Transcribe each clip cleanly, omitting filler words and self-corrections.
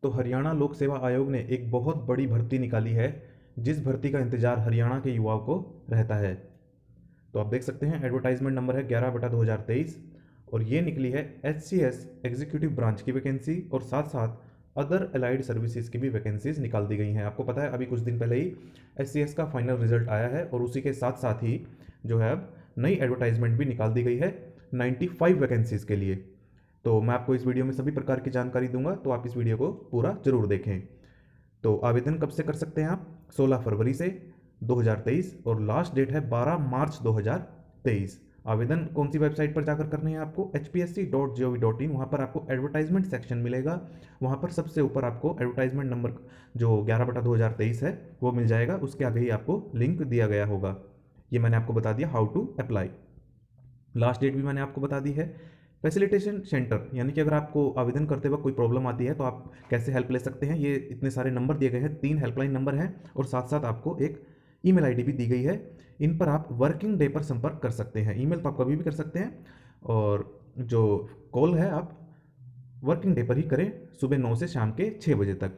तो हरियाणा लोक सेवा आयोग ने एक बहुत बड़ी भर्ती निकाली है, जिस भर्ती का इंतजार हरियाणा के युवाओं को रहता है। तो आप देख सकते हैं एडवर्टाइजमेंट नंबर है 11/2023 और ये निकली है HCS एग्जीक्यूटिव ब्रांच की वैकेंसी और साथ साथ अदर अलाइड सर्विसेज की भी वैकेंसीज निकाल दी गई हैं। आपको पता है अभी कुछ दिन पहले ही HCS का फाइनल रिजल्ट आया है और उसी के साथ साथ ही जो है अब नई एडवर्टाइजमेंट भी निकाल दी गई है 95 वैकेंसीज के लिए। तो मैं आपको इस वीडियो में सभी प्रकार की जानकारी दूंगा, तो आप इस वीडियो को पूरा जरूर देखें। तो आवेदन कब से कर सकते हैं आप? 16 फरवरी से 2023 और लास्ट डेट है 12 मार्च 2023। आवेदन कौन सी वेबसाइट पर जाकर करने हैं आपको? hpsc.gov.in। वहाँ पर आपको एडवर्टाइजमेंट सेक्शन मिलेगा। वहाँ पर सबसे ऊपर आपको एडवर्टाइजमेंट नंबर जो 11/2023 है वो मिल जाएगा। उसके आगे ही आपको लिंक दिया गया होगा। ये मैंने आपको बता दिया how to apply. Last date भी मैंने आपको बता दी है। फैसिलिटेशन सेंटर यानी कि अगर आपको आवेदन करते वक्त कोई प्रॉब्लम आती है तो आप कैसे हेल्प ले सकते हैं, ये इतने सारे नंबर दिए गए हैं। 3 हेल्पलाइन नंबर हैं और साथ साथ आपको एक ईमेल आईडी भी दी गई है। इन पर आप वर्किंग डे पर संपर्क कर सकते हैं। ईमेल तो आप कभी भी कर सकते हैं और जो कॉल है आप वर्किंग डे पर ही करें, सुबह 9 से शाम के 6 बजे तक।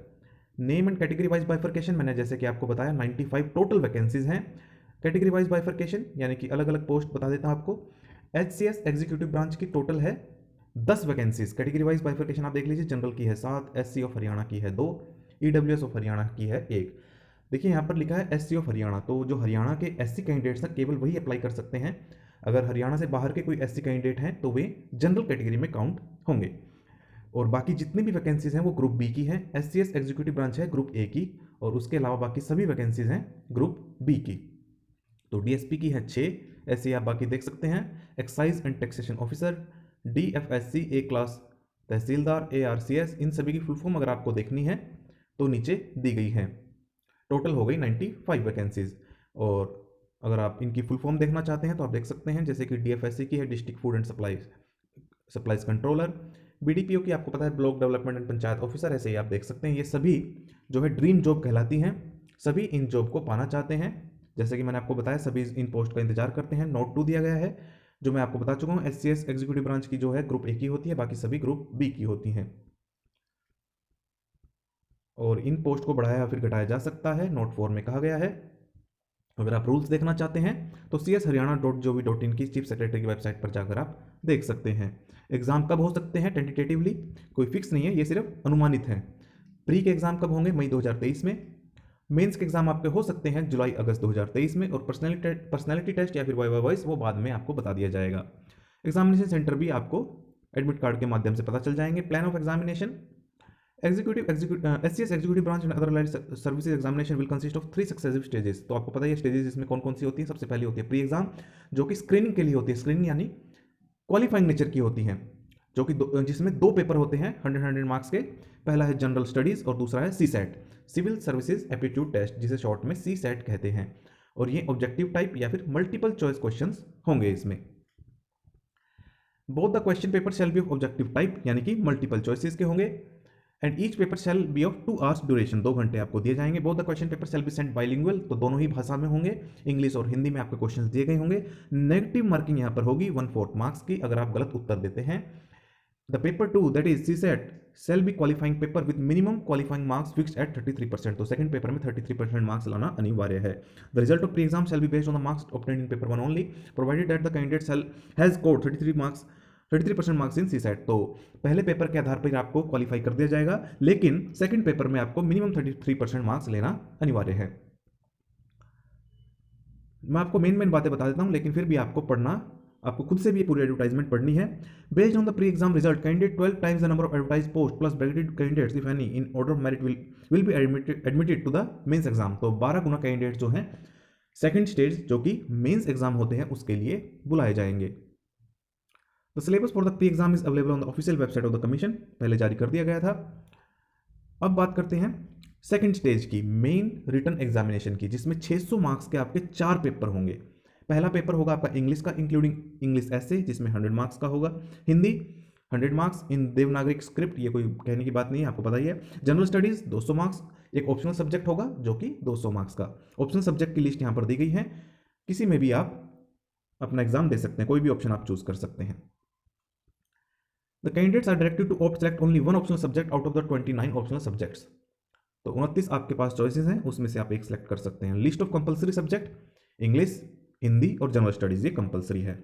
Name and category wise bifurcation मैंने जैसे कि आपको बताया 95 टोटल वैकेंसीज हैं। कैटेगरी वाइज बाइफर्केशन यानी कि अलग अलग पोस्ट बता देता हूँ आपको। HCS एग्जीक्यूटिव ब्रांच की टोटल है 10 वैकेंसीज। कैटेगरी वाइज बाइफर्केशन आप देख लीजिए, जनरल की है 7, SC ऑफ हरियाणा की है 2, EWS ऑफ हरियाणा की है 1। देखिए यहाँ पर लिखा है SC ऑफ हरियाणा, तो जो हरियाणा के SC कैंडिडेट्स हैं केवल वही अप्लाई कर सकते हैं। अगर हरियाणा से बाहर के कोई SC कैंडिडेट हैं तो वे जनरल कैटेगरी में काउंट होंगे। और बाकी जितनी भी वैकेंसीज हैं वो ग्रुप बी की हैं। HCS एग्जीक्यूटिव ब्रांच है ग्रुप ए की और उसके अलावा बाकी सभी वैकेंसीज हैं ग्रुप बी की। तो DSP की है 6, ऐसे आप बाकी देख सकते हैं। Excise and taxation officer, DFSC A class tehsildar, ARCS, इन सभी की फुल फॉर्म अगर आपको देखनी है तो नीचे दी गई है। टोटल हो गई 95 वैकेंसीज। और अगर आप इनकी फुल फॉर्म देखना चाहते हैं तो आप देख सकते हैं, जैसे कि DFSC की है district food and supplies controller, BDPO की आपको पता है block development and panchayat officer, ऐसे ही आप देख सकते हैं। ये सभी जो है ड्रीम जॉब कहलाती हैं। सभी इन जॉब को पाना चाहते हैं। जैसे कि मैंने आपको बताया सभी इन पोस्ट का इंतजार करते हैं। नोट 2 दिया गया है जो मैं आपको बता चुका हूँ। HCS एग्जीक्यूटिव ब्रांच की जो है ग्रुप ए की होती है, बाकी सभी ग्रुप बी की होती हैं। और इन पोस्ट को बढ़ाया फिर घटाया जा सकता है, नोट 4 में कहा गया है। अगर आप रूल्स देखना चाहते हैं तो cs.haryana.gov.in की चीफ सेक्रेटरी की वेबसाइट पर जाकर आप देख सकते हैं। एग्जाम कब हो सकते हैं? टेंटेटिवली कोई फिक्स नहीं है, ये सिर्फ अनुमानित है। प्री के एग्जाम कब होंगे? मई 2023 में। मेंस के एग्जाम आपके हो सकते हैं जुलाई अगस्त 2023 में। और पर्सनैलिटी टेस्ट या फिर वाइवा वॉइस वो बाद में आपको बता दिया जाएगा। एग्जामिनेशन सेंटर भी आपको एडमिट कार्ड के माध्यम से पता चल जाएंगे। Plan of examination, HCS executive branch and other services examination will consist of 3 successive stages. तो आपको पता है स्टेजेस इसमें कौन कौन सी होती हैं। सबसे पहले होती है प्री एग्जाम, जो कि स्क्रीनिंग के लिए होती है। स्क्रीनिंग यानी क्वालिफाइंग नेचर की होती हैं, जो कि जिसमें 2 पेपर होते हैं 100 मार्क्स के। पहला है जनरल स्टडीज और दूसरा है CSAT, civil services aptitude test, जिसे शॉर्ट में CSAT कहते हैं। और ये ऑब्जेक्टिव टाइप या फिर मल्टीपल चॉइस क्वेश्चंस होंगे इसमें। Both the question paper shall be of objective type यानी कि मल्टीपल चॉइसेस के होंगे। And each paper shall be of 2 hours duration, 2 घंटे आपको दिए जाएंगे। Both the question paper shall be sent bilingual, तो दोनों ही भाषा में होंगे, इंग्लिश और हिंदी में आपके क्वेश्चन दिए गए होंगे। नेगेटिव मार्किंग यहाँ पर होगी 1/4 मार्क्स की अगर आप गलत उत्तर देते हैं। The paper 2 that is CSAT shall be qualifying paper with minimum qualifying marks fixed at 33%। तो सेकंड पेपर में 33% मार्क्स लाना अनिवार्य है। The result of pre exam shall be based on the marks obtained in paper 1 only, provided that the candidate has scored 33% marks in CSAT। तो पहले paper के आधार पर आपको क्वालिफाई कर दिया जाएगा, लेकिन सेकंड पेपर में आपको मिनिमम 33% मार्क्स लेना अनिवार्य है। मैं आपको मेन बातें बता देता हूं, लेकिन फिर भी आपको पढ़ना, आपको खुद से भी पूरी एडवर्टाइजमेंट पढ़नी है। Based on the pre exam result, candidate 12 times the number of advertise post plus bracketed candidates if any in order of merit will be admitted to the mains exam. तो 12 गुना कैंडिडेट जो हैं second stage जो कि mains exam होते हैं उसके लिए बुलाए जाएंगे। The syllabus for the pre exam is available on the official website of the commission, पहले जारी कर दिया गया था। अब बात करते हैं सेकंड स्टेज की, मेन रिटन एग्जामिनेशन की, जिसमें 600 मार्क्स के आपके 4 पेपर होंगे। पहला पेपर होगा आपका इंग्लिश का, इंक्लूडिंग इंग्लिश ऐसे, जिसमें 100 मार्क्स का होगा। हिंदी 100 मार्क्स इन देवनागरिक स्क्रिप्ट, ये कोई कहने की बात नहीं है, आपको पता ही है। जनरल स्टडीज 200 मार्क्स, एक ऑप्शनल सब्जेक्ट होगा जो कि 200 मार्क्स का। ऑप्शनल सब्जेक्ट की लिस्ट यहाँ पर दी गई है, किसी में भी आप अपना एग्जाम दे सकते हैं, कोई भी ऑप्शन आप चूज कर सकते हैं। The candidates are directed to opt select only one optional subject out of the 29 optional subjects. तो 29 आपके पास चॉइसेस हैं, उसमें से आप एक सेलेक्ट कर सकते हैं। List of compulsory subject, English, Hindi और जनरल स्टडीज, ये कंपलसरी है।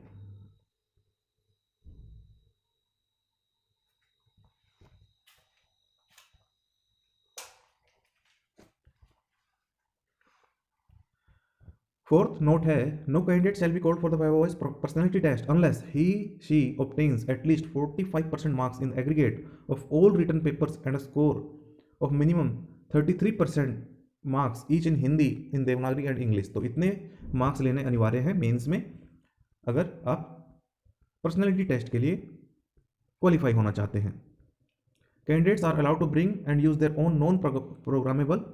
फोर्थ नोट है, no candidate shall be called for the viva personality test unless he she obtains at least 45% marks in aggregate of all written papers and score of minimum 33% marks each in Hindi, in Devanagari and English. तो इतने marks लेने अनिवार्य हैं mains में अगर आप personality test के लिए क्वालिफाई होना चाहते हैं। Candidates are allowed to bring and use their own non programmable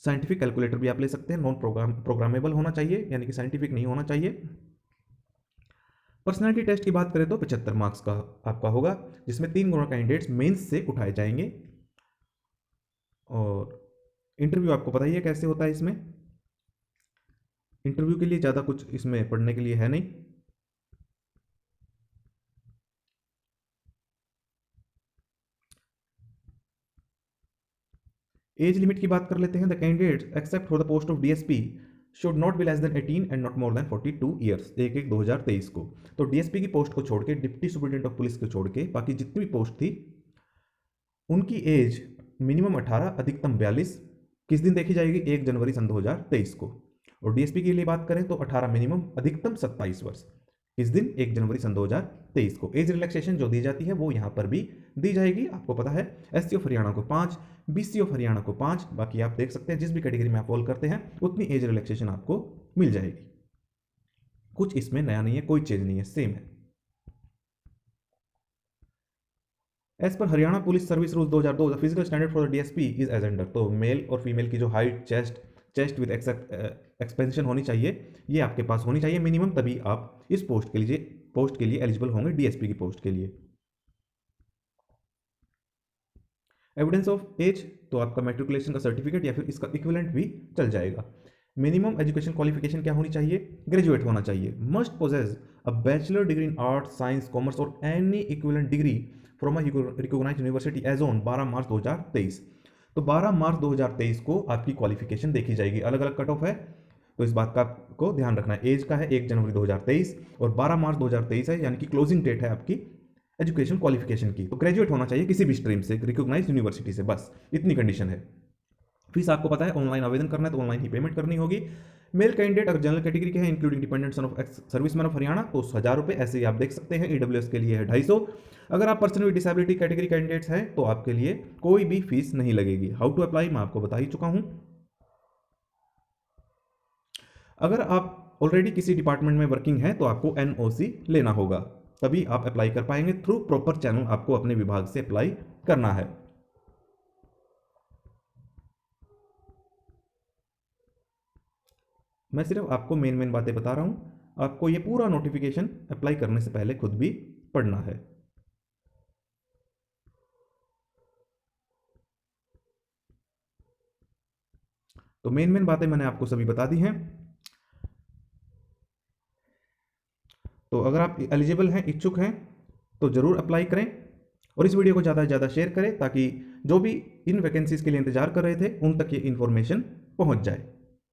scientific calculator भी आप ले सकते हैं। नॉन प्रोग्रामेबल होना चाहिए, यानी कि साइंटिफिक नहीं होना चाहिए। पर्सनैलिटी टेस्ट की बात करें तो 75 मार्क्स का आपका होगा, जिसमें 3 गुना कैंडिडेट्स मेंस से उठाए जाएंगे। और इंटरव्यू आपको पता ही है कैसे होता है। इसमें इंटरव्यू के लिए ज़्यादा कुछ इसमें पढ़ने के लिए है नहीं। एज लिमिट की बात कर लेते हैं। The candidates except for the post of DSP should not be less than 18 and not more than 42 years. 1/1/2023 को तो डीएसपी की पोस्ट को छोड़ के, डिप्टी सुपरिटेंडेंट ऑफ पुलिस को छोड़ के बाकी जितनी भी पोस्ट थी उनकी एज मिनिमम 18, अधिकतम 42 किस दिन देखी जाएगी? 1 जनवरी सन 2023 को। और डीएसपी के लिए बात करें तो 18 मिनिमम, अधिकतम 27 वर्ष किस दिन? 1 जनवरी सन 2023 को। एज रिलैक्सेशन जो दी जाती है वो यहाँ पर भी दी जाएगी, आपको पता है। एससी ऑफ हरियाणा को 5, बीसी ऑफ हरियाणा को 5, बाकी आप देख सकते हैं जिस भी कैटेगरी में आप फॉल करते हैं उतनी एज रिलैक्सेशन आपको मिल जाएगी। कुछ इसमें नया नहीं है, कोई चेंज नहीं है, सेम है। एज पर Haryana police service rule 2002 the physical standard for the DSP is as under. तो मेल और फीमेल की जो हाइट, चेस्ट विद एक्सपेंशन होनी चाहिए, ये आपके पास होनी चाहिए मिनिमम, तभी आप इस पोस्ट के लिए एलिजिबल होंगे, डीएसपी की पोस्ट के लिए। एविडेंस ऑफ एज तो आपका मैट्रिकुलेशन का सर्टिफिकेट या फिर इसका इक्विवेलेंट भी चल जाएगा। मिनिमम एजुकेशन क्वालिफिकेशन क्या होनी चाहिए? ग्रेजुएट होना चाहिए। Must possess a bachelor degree in art, science, commerce और any equivalent degree from a recognised university as on 12 March 2023। तो 12 मार्च 2023 को आपकी क्वालिफिकेशन देखी जाएगी। अलग अलग कट ऑफ है, तो इस बात का आपको ध्यान रखना है। एज का है 1 जनवरी 2023 और 12 मार्च 2023 है, यानी कि क्लोजिंग डेट है आपकी एजुकेशन क्वालिफिकेशन की। तो ग्रेजुएट होना चाहिए किसी भी स्ट्रीम से, रिकॉग्नाइज्ड यूनिवर्सिटी से, बस इतनी कंडीशन है। फीस आपको पता है, ऑनलाइन आवेदन करना है तो ऑनलाइन ही पेमेंट करनी होगी। मेल कैंडिडेट अगर जनरल कैटेगरी के हैं including dependent son of serviceman of Haryana तो 1000 रुपये, ऐसे ही आप देख सकते हैं। ईडब्ल्यूएस के लिए है 250। अगर आप person with disability category candidates हैं तो आपके लिए कोई भी फीस नहीं लगेगी। हाउ टू अप्लाई मैं आपको बता ही चुका हूं। अगर आप ऑलरेडी किसी डिपार्टमेंट में वर्किंग है तो आपको एनओसी लेना होगा, तभी आप अप्लाई कर पाएंगे। थ्रू प्रॉपर चैनल आपको अपने विभाग से अप्लाई करना है। मैं सिर्फ आपको मेन बातें बता रहा हूं, आपको ये पूरा नोटिफिकेशन अप्लाई करने से पहले खुद भी पढ़ना है। तो मेन बातें मैंने आपको सभी बता दी हैं। तो अगर आप एलिजिबल हैं, इच्छुक हैं, तो ज़रूर अप्लाई करें और इस वीडियो को ज़्यादा से ज़्यादा शेयर करें ताकि जो भी इन वैकेंसीज़ के लिए इंतजार कर रहे थे उन तक ये इन्फॉर्मेशन पहुंच जाए।